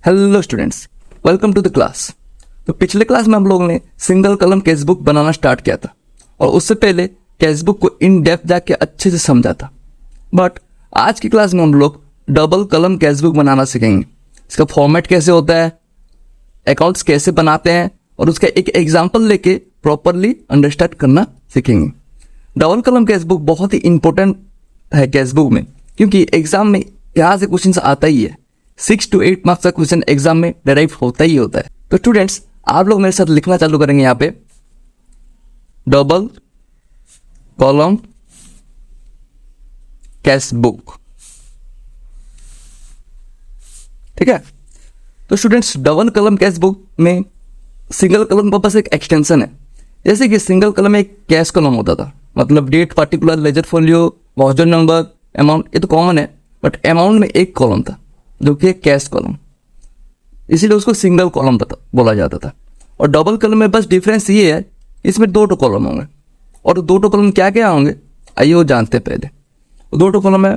Hello students, welcome to the class. तो पिछले class में हम लोगों ने सिंगल कलम कैश बुक बनाना स्टार्ट किया था और उससे पहले कैश बुक को इन डेप्थ जाके अच्छे से समझा था। बट आज की क्लास में हम लोग डबल कलम कैश बुक बनाना सीखेंगे। इसका फॉर्मेट कैसे होता है, अकाउंट्स कैसे बनाते हैं और उसका एक एग्जाम्पल लेके प्रॉपरली अंडरस्टैंड करना सीखेंगे। डबल कलम कैश बुक बहुत ही इंपॉर्टेंट है कैश बुक में, क्योंकि एग्जाम में यहाँ से क्वेश्चन आता ही है। 6 to 8 मार्क्स का क्वेश्चन एग्जाम में डेराइव होता ही होता है। तो स्टूडेंट्स, आप लोग मेरे साथ लिखना चालू करेंगे यहाँ पे डबल कॉलम कैश बुक। ठीक है। तो स्टूडेंट्स, डबल कलम कैश बुक में सिंगल कलम का बस एक एक्सटेंशन है। जैसे कि सिंगल कलम में एक कैश कॉलम होता था, मतलब date, particular, ledger folio, voucher number, amount, ये तो कॉमन है। बट अमाउंट में एक कॉलम था जो कि कैश कॉलम, इसीलिए उसको सिंगल कॉलम बोला जाता था। और डबल कॉलम में बस डिफरेंस ये है, इसमें 2 कॉलम होंगे। और 2 कॉलम क्या क्या होंगे आइए वो जानते हैं पहले। 2 कॉलम है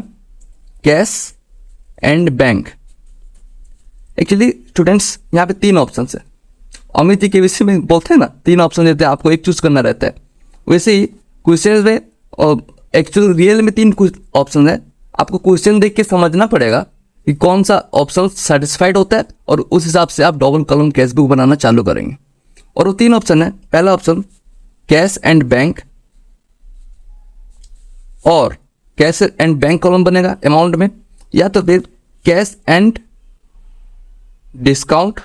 cash and bank. Actually students, यहाँ पे 3 ऑप्शन है। अमित जी के विषय में बोलते हैं ना, 3 ऑप्शन देते हैं, आपको एक चूज करना रहता है। वैसे ही क्वेश्चन में और एक्चुअल रियल में 3 ऑप्शन है। आपको क्वेश्चन देख के समझना पड़ेगा कि कौन सा ऑप्शन सेटिस्फाइड होता है और उस हिसाब से आप डबल कॉलम कैश बुक बनाना चालू करेंगे। और वो 3 ऑप्शन है। पहला ऑप्शन कैश एंड बैंक, और कैश एंड बैंक कॉलम बनेगा अमाउंट में, या तो फिर कैश एंड डिस्काउंट,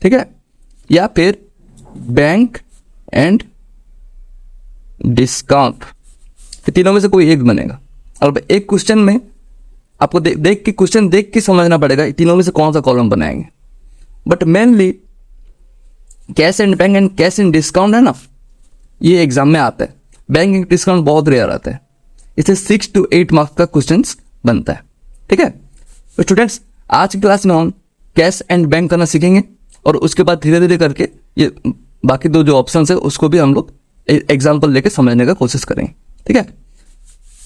ठीक है, या फिर बैंक एंड डिस्काउंट। तीनों में से कोई एक बनेगा। और एक क्वेश्चन में आपको देख के क्वेश्चन देख के समझना पड़ेगा तीनों में से कौन सा कॉलम बनाएंगे। But mainly cash and bank and cash and discount है ना, ये एग्जाम में आता है। बैंक एंड डिस्काउंट बहुत रेयर आता है, इससे 6 to 8 मार्क्स का क्वेश्चन बनता है। ठीक है। तो स्टूडेंट्स, आज की क्लास में हम कैश एंड बैंक करना सीखेंगे और उसके बाद धीरे धीरे करके ये बाकी 2 जो ऑप्शन है उसको भी हम लोग एग्जाम्पल लेके समझने का कोशिश करेंगे। ठीक है।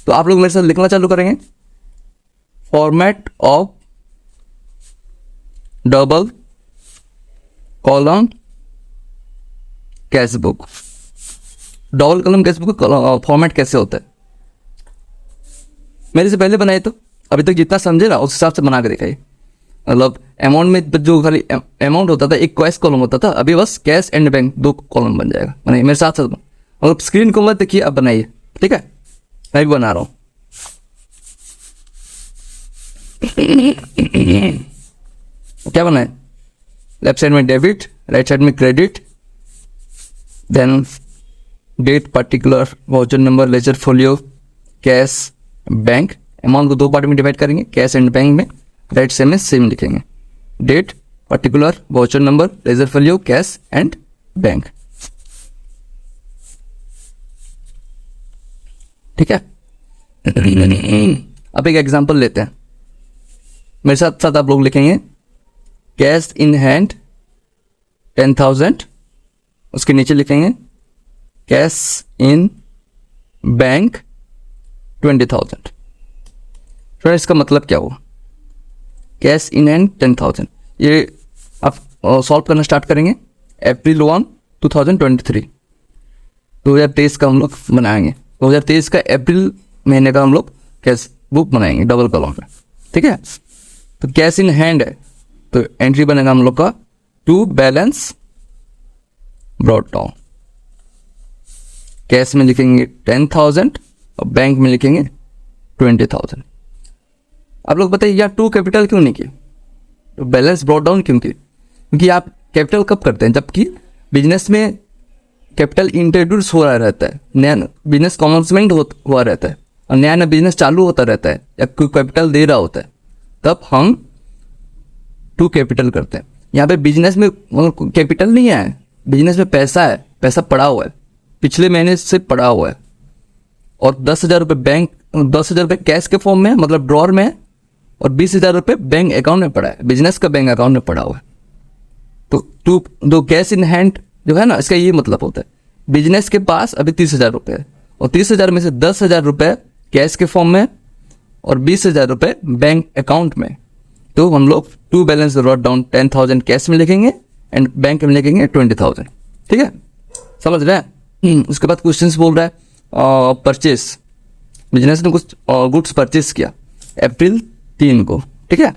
तो आप लोग मेरे साथ लिखना चालू करेंगे format of double column cash book. Double column cash book का फॉर्मेट कैसे होता है मेरे से पहले बनाए, तो अभी तक जितना समझे ना उस हिसाब से बना के दिखाइए। मतलब अमाउंट में जो खाली अमाउंट होता था एक कैश कॉलम होता था, अभी बस कैश एंड बैंक 2 कॉलम बन जाएगा। बनाइए मेरे साथ साथ, मतलब स्क्रीन को मत देखिए, अब बनाइए। ठीक है, मैं भी बना रहा हूं। क्या बनाए, लेफ्ट साइड में डेबिट, राइट साइड में credit, then date, particular, voucher number, ledger folio, cash, bank. Amount को 2 पार्ट में डिवाइड करेंगे, कैश एंड बैंक में। राइट साइड में सेम लिखेंगे, date, particular, voucher number, ledger folio, cash and bank. ठीक है। अब एक एग्जांपल लेते हैं, मेरे साथ साथ आप लोग लिखेंगे कैश इन हैंड 10,000, उसके नीचे लिखेंगे कैश इन बैंक 20,000। तो इसका मतलब क्या हुआ, कैश इन हैंड 10,000, ये आप सॉल्व करना स्टार्ट करेंगे April 1, 2023, 2023 का हम लोग बनाएंगे। 2023 का अप्रैल महीने का हम लोग कैश बुक बनाएंगे डबल कॉलम में। ठीक है। तो कैश इन हैंड है तो एंट्री बनेगा हम लोग का to balance brought down. Cash में लिखेंगे 10,000 और बैंक में लिखेंगे 20,000। आप लोग बताइए यार, 2 कैपिटल क्यों नहीं किए, तो बैलेंस ब्रॉट डाउन क्यों किए? क्योंकि आप कैपिटल कब करते हैं, जबकि बिजनेस में कैपिटल इंट्रोड्यूस हो रहा रहता है, नया बिजनेस कॉमेंसमेंट हुआ रहता है और नया बिजनेस चालू होता रहता है या कोई कैपिटल दे रहा होता है, तब हम 2 कैपिटल करते हैं। यहाँ पे बिजनेस में कैपिटल नहीं है, बिजनेस में पैसा है, पैसा पड़ा हुआ है, पिछले महीने से पड़ा हुआ है। और 10,000 रुपये बैंक, 10,000 रुपये कैश के फॉर्म में, मतलब ड्रॉर में, और 20,000 रुपये बैंक अकाउंट में पड़ा है, बिजनेस का बैंक अकाउंट में पड़ा हुआ है। तो 2 कैश इन हैंड जो है ना, इसका ये मतलब होता है बिजनेस के पास अभी 30,000 रुपये है और 30,000 में से 10,000 रुपये कैश के फॉर्म में और 20,000 रुपये बैंक अकाउंट में। तो हम लोग to balance brought down 10,000 cash में लिखेंगे एंड बैंक में लिखेंगे 20,000। ठीक है, समझ रहे हैं। उसके बाद क्वेश्चंस बोल रहा है परचेस, बिजनेस ने कुछ गुड्स परचेस किया अप्रैल 3 को। ठीक है,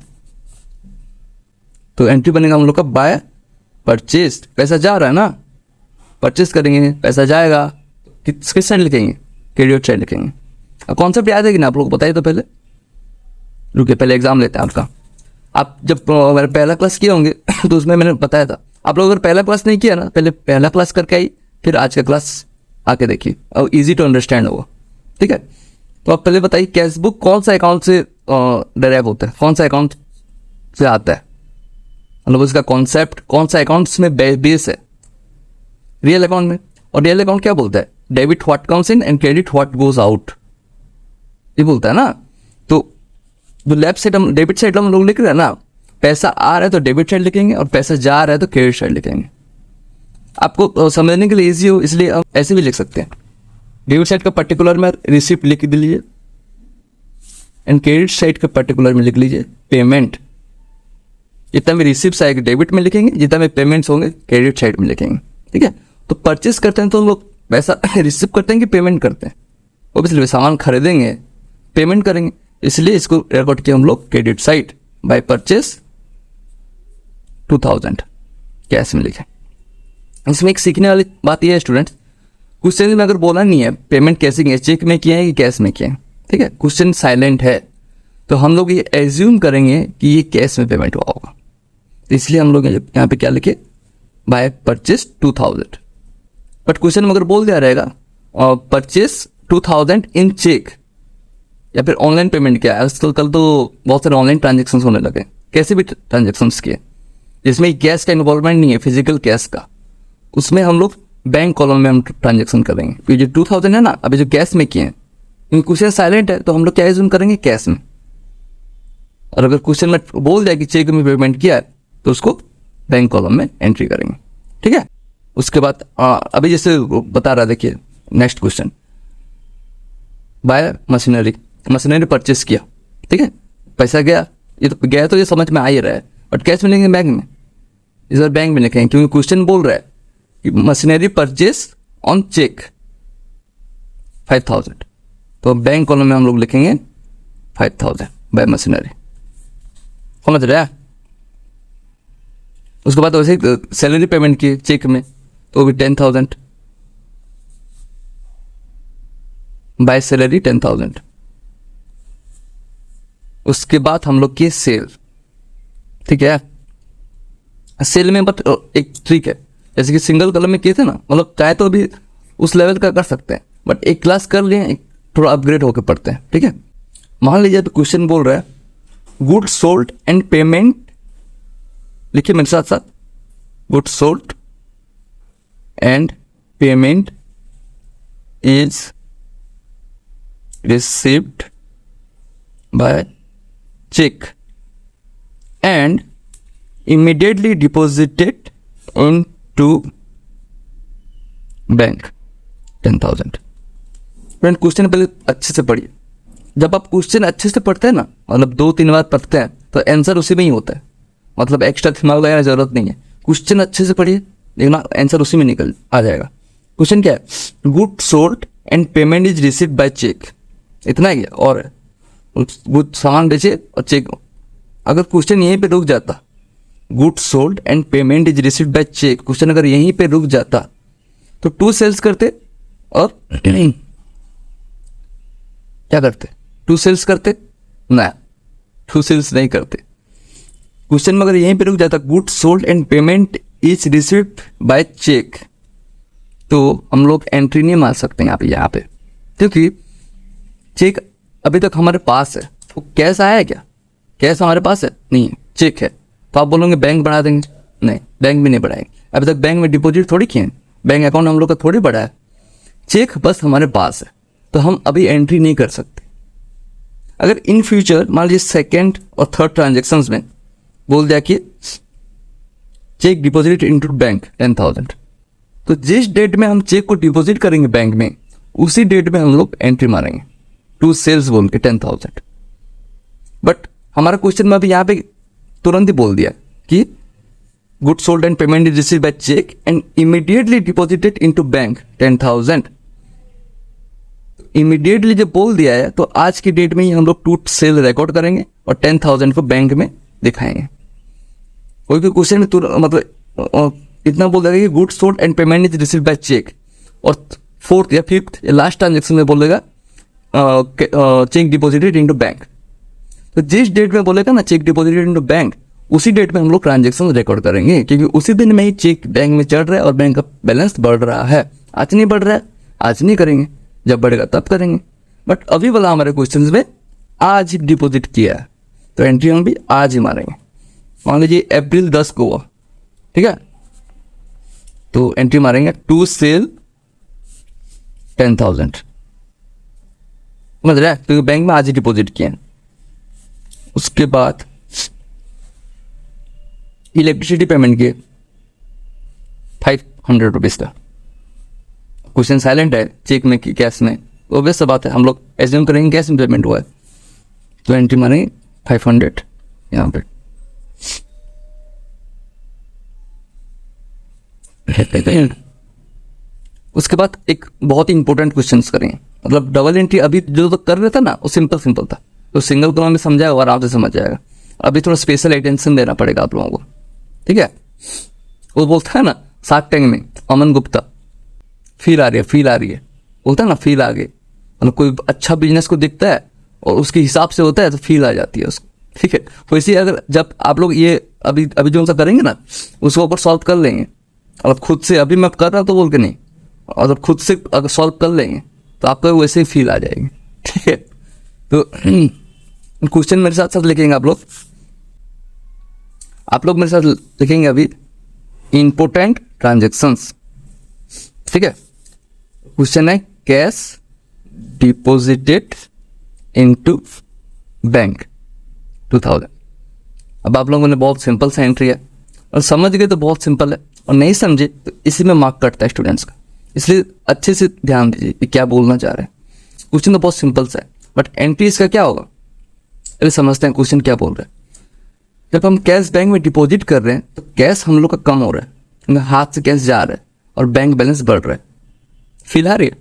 तो एंट्री बनेगा हम लोग का बाय परचेस्ड, पैसा जा रहा है ना, परचेस करेंगे पैसा जाएगा, किस साइड लिखेंगे, क्रेडिट साइड लिखेंगे। अब कॉन्सेप्ट याद है कि ना आप लोग को बताइए तो पहले, रुकिए पहले एग्जाम लेते हैं आपका। आप जब मेरा पहला क्लास किए होंगे तो उसमें मैंने बताया था, आप लोग अगर पहला क्लास नहीं किया ना, पहले पहला क्लास करके आई फिर आज का क्लास आके देखिए और इजी टू अंडरस्टैंड होगा। ठीक है, तो आप पहले बताइए कैश बुक कौन सा अकाउंट से डेराइव होता है, कौन सा अकाउंट से आता है, मतलब उसका कॉन्सेप्ट कौन सा अकाउंट्स में बेस है, रियल अकाउंट में। और रियल अकाउंट क्या बोलता है, debit what comes in and credit what goes out, ये बोलता है ना। तो जो लेफ्ट साइड हम डेबिट साइड हम लोग लिख रहे हैं ना, पैसा आ रहा है तो डेबिट साइड लिखेंगे और पैसा जा रहा है तो क्रेडिट साइड लिखेंगे। आपको समझने के लिए इजी हो इसलिए हम ऐसे भी लिख सकते हैं, डेबिट साइड का पर्टिकुलर में रिसिप्ट लिख दीजिए एंड क्रेडिट साइड का पर्टिकुलर में लिख लीजिए पेमेंट। जितना भी रिसिप्ट आएगा डेबिट में लिखेंगे, जितना भी पेमेंट्स होंगे क्रेडिट साइड में लिखेंगे। ठीक है, तो परचेस करते हैं तो हम लोग पैसा रिसिव करते हैं कि पेमेंट करते हैं, ऑब्वियसली सामान खरीदेंगे पेमेंट करेंगे, इसलिए इसको रिकॉर्ड किया हम लोग credit side by purchase 2000 cash में लिखें। इसमें एक सीखने वाली बात यह है स्टूडेंट्स, क्वेश्चन में अगर बोला नहीं है पेमेंट कैसे किए, चेक में किए हैं कि कैश में किए हैं, ठीक है, क्वेश्चन साइलेंट है तो हम लोग ये एज्यूम करेंगे कि ये कैश में पेमेंट हुआ होगा, तो इसलिए हम लोग यहाँ पे क्या लिखे बाय परचेस 2000। बट क्वेश्चन में अगर बोल दिया रहेगा और परचेस 2000 इन चेक या फिर ऑनलाइन पेमेंट किया है, आजकल कल तो बहुत सारे ऑनलाइन ट्रांजेक्शन होने लगे, कैसे भी ट्रांजेक्शन किए जिसमें कैश का इन्वॉल्वमेंट नहीं है, फिजिकल कैश का, उसमें हम लोग बैंक कॉलम में हम ट्रांजेक्शन करेंगे। ये जो 2000 है ना अभी जो कैश में किए हैं, क्वेश्चन साइलेंट है तो हम लोग क्या एज्यूम करेंगे कैश में, और अगर क्वेश्चन में बोल दिया कि चेक में पेमेंट किया है तो उसको बैंक कॉलम में एंट्री करेंगे। ठीक है, उसके बाद अभी जैसे बता रहा देखिए next question, bye machinery, machinery purchase किया, ठीक है, पैसा गया, ये तो गया तो ये समझ में आ ही रहा है, बट कैश में लेंगे बैंक में, इस बार बैंक में लिखेंगे क्योंकि क्वेश्चन बोल रहा है कि मशीनरी परचेस ऑन चेक 5000, तो बैंक कॉलम में हम लोग लिखेंगे 5000 बाय मशीनरी, समझ रहे हैं। उसके बाद वैसे सैलरी पेमेंट की चेक में तो भी 10,000 बाय सैलरी 10,000। उसके बाद हम लोग किए सेल, ठीक है, सेल में बट एक ट्रिक है, जैसे कि सिंगल कलम में किए थे ना, मतलब चाहे तो अभी उस लेवल का कर सकते हैं बट एक क्लास कर लिए, एक थोड़ा अपग्रेड होकर पढ़ते हैं। ठीक है, मान लीजिए तो क्वेश्चन बोल रहा है गुड सोल्ड एंड पेमेंट, लिखिए मेरे साथ साथ, good sold and payment is received by cheque and immediately deposited into bank 10,000। Friend question पहले अच्छे से पढ़िए, जब आप क्वेश्चन अच्छे से पढ़ते हैं ना, मतलब 2-3 बार पढ़ते हैं तो आंसर उसी में ही होता है, मतलब एक्स्ट्रा दिमाग लगाने की जरूरत नहीं है, क्वेश्चन अच्छे से पढ़िए लेकिन आंसर उसी में निकल आ जाएगा। क्वेश्चन क्या है, good sold and payment is received by cheque, इतना ही है, और गुड सामान बेचे और चेक, अगर क्वेश्चन यहीं पे रुक जाता good sold and payment is received by cheque, question अगर यहीं पे रुक जाता तो टू सेल्स करते और क्या करते, टू सेल्स करते ना, टू सेल्स नहीं करते। क्वेश्चन में अगर यहीं पे रुक जाता good sold and payment is received by cheque, तो हम लोग एंट्री नहीं मार सकते यहाँ पे क्योंकि चेक अभी तक हमारे पास है, वो कैश आया है क्या, कैश हमारे पास है नहीं है, चेक है, तो आप बोलोगे बैंक बढ़ा देंगे, नहीं बैंक भी नहीं बढ़ाएंगे, अभी तक बैंक में डिपॉजिट थोड़ी किए हैं, बैंक अकाउंट हम लोग का थोड़ी बढ़ा है, चेक बस हमारे पास है तो हम अभी एंट्री नहीं कर सकते। अगर इन फ्यूचर मान लीजिए सेकेंड और थर्ड ट्रांजेक्शन्स में बोल दिया कि चेक डिपॉजिट इनटू बैंक 10,000, तो जिस डेट में हम चेक को डिपॉजिट करेंगे बैंक में उसी डेट में हम लोग एंट्री मारेंगे टू सेल्स बोल के 10,000। बट हमारा क्वेश्चन में अभी यहाँ पे तुरंत ही बोल दिया कि good sold and payment is receive by cheque and immediately deposited into bank 10,000। Immediately जब बोल दिया है तो आज की डेट में ही हम लोग टू सेल रिकॉर्ड करेंगे और 10,000 को बैंक में दिखाएंगे। कोई भी क्वेश्चन में मतलब इतना बोल देगा कि good sold and payment is receive by cheque, और फोर्थ या फिफ्थ या लास्ट ट्रांजेक्शन में बोलेगा चेक डिपॉजिटेड इनटू बैंक। तो जिस डेट में बोलेगा ना चेक डिपॉजिटेड इनटू बैंक, उसी डेट में हम लोग ट्रांजेक्शन रिकॉर्ड करेंगे, क्योंकि उसी दिन में ही चेक बैंक में चढ़ रहा है और बैंक का बैलेंस बढ़ रहा है। आज नहीं बढ़ रहा है, आज नहीं करेंगे, जब बढ़ेगा तब करेंगे। बट अभी वाला हमारे क्वेश्चन में आज डिपॉजिट किया है तो एंट्री हम भी आज ही मारेंगे। मान लीजिए अप्रैल 10 को हुआ, ठीक है, तो एंट्री मारेंगे टू सेल 10,000, समझ रहा है, क्योंकि बैंक में आज ही डिपॉजिट किया। उसके बाद इलेक्ट्रिसिटी पेमेंट किए 500 रुपीज का। क्वेश्चन साइलेंट है, चेक में कि कैश में, ऑब्वियस सा बात है, हम लोग एज्यूम करेंगे कैश में पेमेंट हुआ है, तो एंट्री मारेंगे 500 यहाँ पे। उसके बाद एक बहुत ही इंपॉर्टेंट क्वेश्चन करेंगे, मतलब डबल एंट्री अभी जो तो कर रहे थे ना वो सिंपल था, तो सिंगल कॉलम में समझाएगा और आराम से समझ जाएगा। अभी थोड़ा स्पेशल अटेंशन देना पड़ेगा आप लोगों को, ठीक है। वो बोलता है ना शार्क टैंक में अमन गुप्ता, फील आ रही है, बोलता है ना फील आ गई, मतलब कोई अच्छा बिजनेस को दिखता है और उसके हिसाब से होता है तो फील आ जाती है उसको, ठीक है। तो इसी अगर जब आप लोग ये अभी जो सा करेंगे ना उसको ऊपर सॉल्व कर लेंगे, और खुद से अभी मैं कर रहा तो बोल के नहीं, और खुद से अगर सॉल्व कर लेंगे तो आपको वैसे ही फील आ जाएगी, ठीक है। तो क्वेश्चन मेरे साथ साथ लिखेंगे आप लोग मेरे साथ लिखेंगे अभी इंपॉर्टेंट ट्रांजेक्शंस, ठीक है। क्वेश्चन है कैश डिपॉजिटेड इनटू बैंक 2000। अब आप लोगों ने बहुत सिंपल सा एंट्री है, और समझ गए तो बहुत सिंपल है, और नहीं समझे तो इसी में मार्क कटता है स्टूडेंट्स का, इसलिए अच्छे से ध्यान दीजिए कि क्या बोलना चाह रहे हैं। क्वेश्चन तो बहुत सिंपल सा है, बट एंट्री इसका क्या होगा, अरे समझते हैं क्वेश्चन क्या बोल रहे हैं। जब हम कैश बैंक में डिपॉजिट कर रहे हैं तो कैश हम लोग का कम हो रहा है, क्योंकि हाथ से कैश जा रहा है और बैंक बैलेंस बढ़ रहा है, फील आ रही है,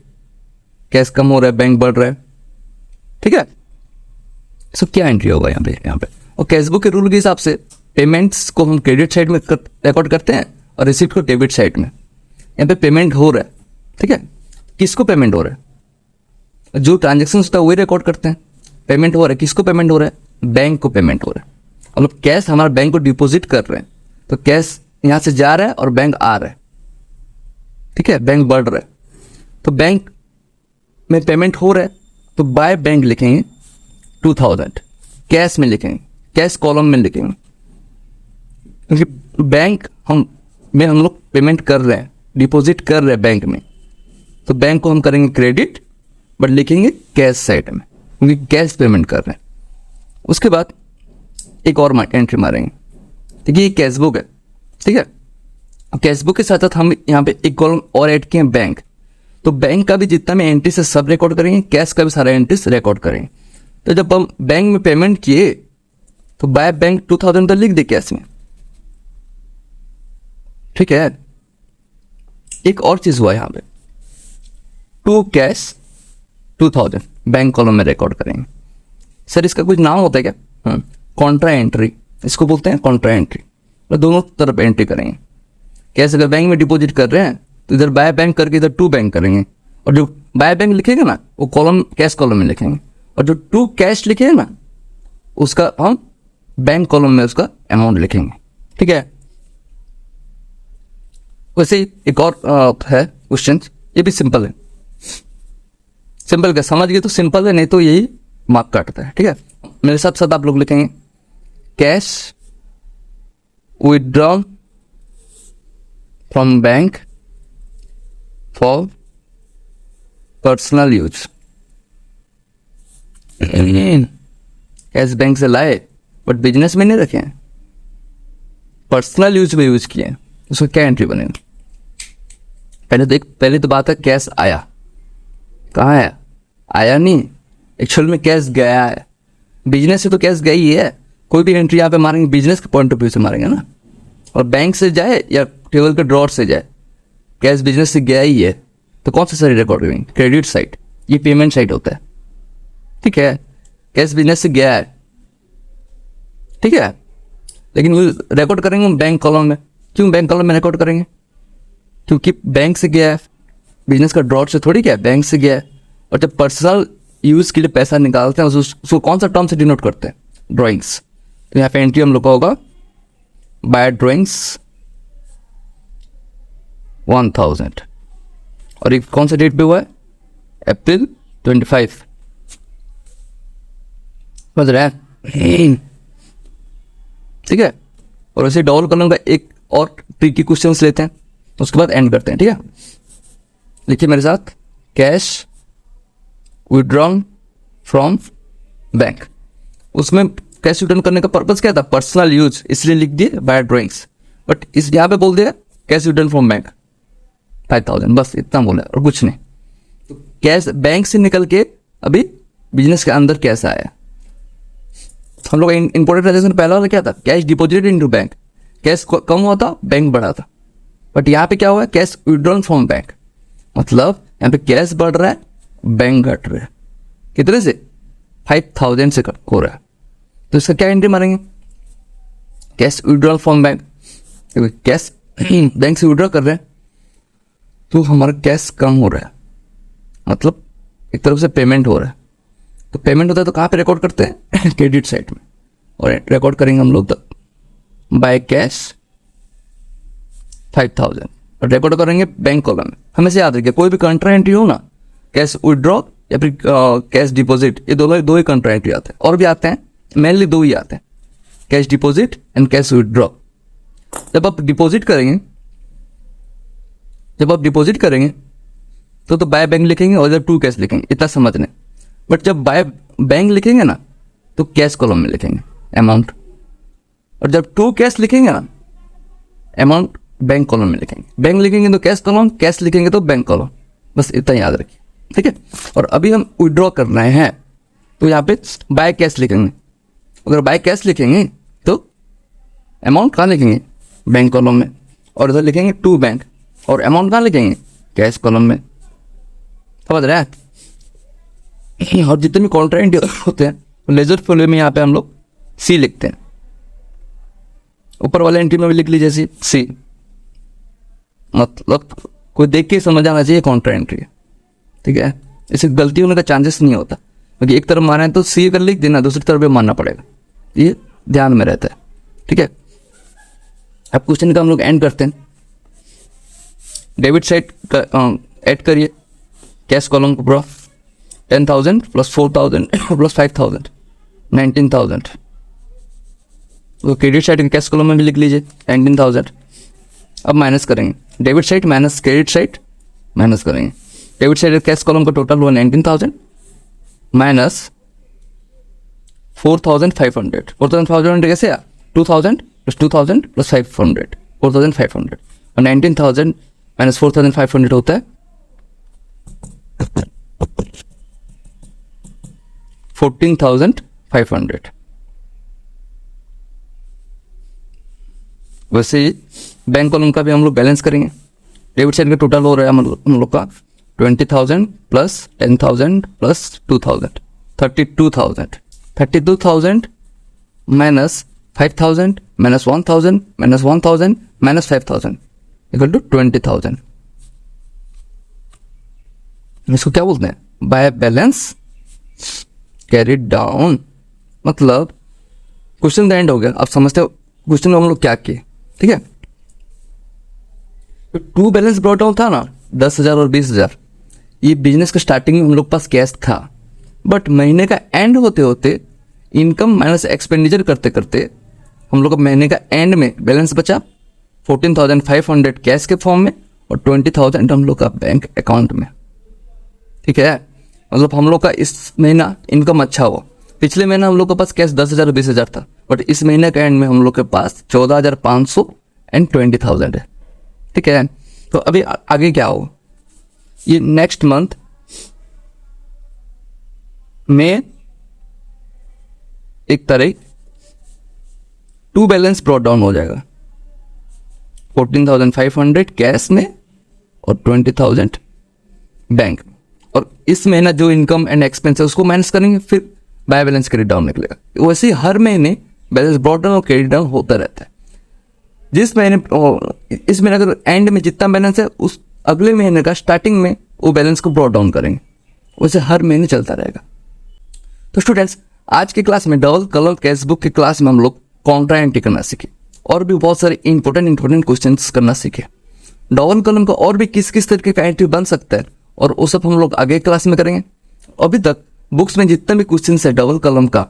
कैश कम हो रहा है बैंक बढ़ रहा है, ठीक है। सो क्या एंट्री होगा यहाँ पे। और कैशबुक के रूल के हिसाब से पेमेंट्स को हम क्रेडिट साइड में रिकॉर्ड करते हैं और रिसिप्ट को डेबिट साइड में। यहाँ पे पेमेंट हो रहा है, ठीक है, किसको पेमेंट हो रहा है, जो ट्रांजेक्शन होता है वही रिकॉर्ड करते हैं। पेमेंट हो रहा है, किसको पेमेंट हो रहा है, बैंक को पेमेंट हो रहा है। मतलब कैश हमारा बैंक को डिपॉजिट कर रहे हैं, तो कैश यहाँ से जा रहा है और बैंक आ रहा है, ठीक है, बैंक बढ़ रहा है, तो बैंक में पेमेंट हो रहा है, तो बाय बैंक लिखेंगे 2000, कैश में लिखेंगे, कैश कॉलम में लिखेंगे, क्योंकि बैंक हम लोग पेमेंट कर रहे हैं, डिपॉजिट कर रहे हैं बैंक में, तो बैंक को हम करेंगे क्रेडिट, बट लिखेंगे कैश साइड में, क्योंकि कैश पेमेंट कर रहे हैं। उसके बाद एक और एंट्री मारेंगे, देखिए ये कैशबुक है, ठीक है। अब कैशबुक के साथ साथ हम यहाँ पे एक कॉलम और ऐड किए बैंक, तो बैंक का भी जितना भी एंट्री से सब रिकॉर्ड करेंगे, कैश का भी सारा एंट्रीज रिकॉर्ड करेंगे। तो जब हम बैंक में पेमेंट किए तो बाय बैंक 2000 तो लिख दे कैश में, ठीक है। एक और चीज हुआ यहाँ पे, टू कैश 2000 बैंक कॉलम में रिकॉर्ड करेंगे। सर इसका कुछ नाम होता है क्या, कॉन्ट्रा एंट्री, इसको बोलते हैं कॉन्ट्रा एंट्री। तो दोनों तरफ एंट्री करेंगे, कैश अगर बैंक में डिपॉजिट कर रहे हैं तो इधर बाय बैंक करके इधर टू बैंक करेंगे, और जो बाय बैंक लिखेगा ना वो कॉलम कैश कॉलम में लिखेंगे, और जो टू कैश लिखेगा ना उसका हम बैंक कॉलम में उसका अमाउंट लिखेंगे, ठीक है। वैसे ही एक और है क्वेश्चन, ये भी सिंपल है, सिंपल क्या समझ गए तो सिंपल है, नहीं तो यही मार्क काटता है, ठीक है। मेरे साथ साथ आप लोग लिखेंगे cash withdrawn from bank for personal use. Cash bank से लाए बट बिजनेस में नहीं रखे हैं, पर्सनल यूज में यूज किए हैं, उसको क्या एंट्री बनेगी। पहले तो बात है कैश आया, कहाँ आया नहीं, एक्चुअल में कैश गया है, बिजनेस से तो कैश गई है, कोई भी एंट्री यहाँ पे मारेंगे बिजनेस के पॉइंट ऑफ व्यू से मारेंगे ना, और बैंक से जाए या टेबल के ड्रॉर से जाए, कैश बिजनेस से गया ही है तो कौन सा साइड रिकॉर्ड करेंगे? क्रेडिट साइड, ये पेमेंट साइड होता है, ठीक है। कैश बिजनेस से गया है, ठीक है, लेकिन वो रिकॉर्ड करेंगे हम बैंक कॉलम में। क्यों बैंक कॉलम में रिकॉर्ड करेंगे? क्योंकि बैंक से गया है, बिजनेस का ड्रॉट से थोड़ी क्या है, बैंक से गया है। और जब पर्सनल यूज़ के लिए पैसा निकालते हैं उसको कौन सा टर्म से डिनोट करते हैं? ड्राइंग्स। तो यहाँ पे एंट्री हम लोग का होगा बाय ड्राइंग्स 1000, और एक कौन सा डेट पे हुआ है? अप्रैल 25। समझ रहे हैं? ठीक है। और वैसे डबल कॉलम का एक और ट्रिकी क्वेश्चन लेते हैं, उसके बाद एंड करते हैं, ठीक है। लिखिए मेरे साथ, कैश विड्रॉन फ्रॉम बैंक। उसमें कैश रिटर्न करने का पर्पस क्या था? पर्सनल यूज, इसलिए लिख दिए बाय ड्राइंग्स। बट इस यहाँ पे बोल दिया कैश रिटर्न फ्रॉम बैंक 5000, बस इतना बोला और कुछ नहीं। तो कैश बैंक से निकल के अभी बिजनेस के अंदर कैसे आया? हम लोग इंपोर्टेंट ट्रांजेक्शन पहला वाला क्या था? Cash deposited into bank. Cash कम हुआ था, बैंक बढ़ा था। बट यहाँ पे क्या हुआ है? कैश विड्रॉन फ्रॉम बैंक, मतलब यहाँ पे कैश बढ़ रहा है, बैंक घट रहा है। कितने से? 5000 से हो रहा है। तो इसका क्या एंट्री मारेंगे? Cash withdrawal from bank. Cash bank से विड्रॉ कर रहे हैं तो हमारा कैश कम हो रहा है, मतलब एक तरफ से पेमेंट हो रहा है। तो पेमेंट होता है तो कहाँ पे रिकॉर्ड करते हैं? क्रेडिट साइड में। और रिकॉर्ड करेंगे हम लोग बाय कैश 5000, और रिकॉर्ड करेंगे बैंक कॉलम में। हमेशा याद रखिए, कोई भी कंट्रा एंट्री हो ना, कैश विड्रॉ या फिर कैश डिपॉजिट, ये दो ही कंट्रा एंट्री आते हैं। और भी आते हैं, मेनली दो ही आते हैं, cash deposit and cash withdraw. जब आप डिपॉजिट करेंगे तो बाय बैंक लिखेंगे और इधर टू कैश लिखेंगे, इतना समझने। बट जब बाय बैंक लिखेंगे ना तो कैश कॉलम में लिखेंगे अमाउंट, और जब टू कैश लिखेंगे ना अमाउंट बैंक कॉलम में लिखेंगे। बैंक लिखेंगे तो कैश कॉलम, कैश लिखेंगे तो बैंक कॉलम, बस इतना याद रखिए, ठीक है। और अभी हम विड्रॉ कर रहे हैं तो यहाँ पे बाय कैश लिखेंगे। अगर बाय कैश लिखेंगे तो अमाउंट कहाँ लिखेंगे? बैंक कॉलम में। और इधर लिखेंगे टू बैंक, और अमाउंट कहाँ लिखेंगे? कैश कॉलम में। समझ रहे हैं? और जितने भी कॉन्ट्रेंट होते हैं लेजर फोल्डर में यहाँ पे हम लोग सी लिखते हैं। ऊपर वाले एंट्री में भी लिख लीजिए सी, मतलब कोई देख के समझ आना चाहिए कॉन्ट्रा एंट्री है, ठीक है। इससे गलती होने का चांसेस नहीं होता, क्योंकि एक तरफ मारा है तो सी अगर लिख देना दूसरी तरफ भी मानना पड़ेगा, ये ध्यान में रहता है, ठीक है। अब क्वेश्चन का हम लोग एंड करते हैं। डेबिट साइड ऐड करिए कैश कॉलम को पूरा, 10,000 प्लस 4,000 प्लस 5,000 19,000। तो क्रेडिट साइड कैश कॉलम में भी लिख लीजिए 19,000। अब माइनस करेंगे, debit side minus credit side minus करेंगे। डेबिट साइड कैश कॉलम का टोटल हुआ 19,000 माइनस 4,500। 4,500 कैसे आया? 2,000 प्लस 2,000 प्लस 500, 4,500। और 19,000 माइनस 4,500 होता है 14,500। वैसे बैंक कॉलम का भी हम लोग बैलेंस करेंगे। डेबिट साइड का टोटल हो रहा है हम लोग का 20,000 plus 10,000 plus 2,000, 32,000। 32,000 minus 5,000 minus 1,000 minus 1,000 minus 5,000 equal to 20,000। इसको क्या बोलते हैं? By balance carried down. मतलब क्वेश्चन द एंड हो गया। आप समझते हो क्वेश्चन में हम लोग क्या किए, ठीक है। तो टू बैलेंस ब्रॉट डाउन था ना, 10,000 और 20,000। ये बिजनेस का स्टार्टिंग में हम लोग पास कैश था, बट महीने का एंड होते होते इनकम माइनस एक्सपेंडिचर करते करते हम लोग का महीने का एंड में बैलेंस बचा 14,500 कैश के फॉर्म में और 20,000 हम लोग का बैंक अकाउंट में, ठीक है। मतलब हम लोग का इस महीना इनकम अच्छा हुआ। पिछले महीना हम लोग के पास कैश 10,000 20,000 था, बट इस महीने के एंड में हम लोग के पास 14,500 एंड 20,000 है, ठीक है। तो अभी आगे क्या हो, ये नेक्स्ट मंथ में 1 तारीख टू बैलेंस ब्रॉट डाउन हो जाएगा, 14,500 कैश में और 20,000 बैंक में। और इस महीना जो इनकम एंड एक्सपेंस है उसको माइनस करेंगे, फिर बाय बैलेंस क्रेडिट डाउन निकलेगा। वैसे ही हर महीने बैलेंस ब्रॉट डाउन और क्रेडिट डाउन होता रहता है। जिस महीने इस महीने अगर एंड में जितना बैलेंस है उस अगले महीने का स्टार्टिंग में वो बैलेंस को ब्रॉट डाउन करेंगे, वैसे हर महीने चलता रहेगा। तो स्टूडेंट्स, आज की क्लास में डबल कलम कैश बुक की क्लास में हम लोग काउंटर एंट्री करना सीखे और भी बहुत सारे इंपॉर्टेंट क्वेश्चंस करना सीखे। डबल कलम का और भी किस किस तरीके का एंट्री बन सकता है और वो सब हम लोग आगे क्लास में करेंगे। अभी तक बुक्स में जितने भी क्वेश्चन है डबल कलम का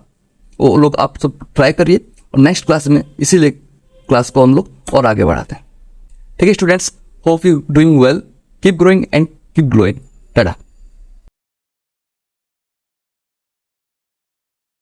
वो लोग आप सब ट्राई करिए और नेक्स्ट क्लास में इसीलिए क्लास को हम लोग और आगे बढ़ाते हैं। ठीक है students, hope you doing well, keep growing and keep glowing. Tata.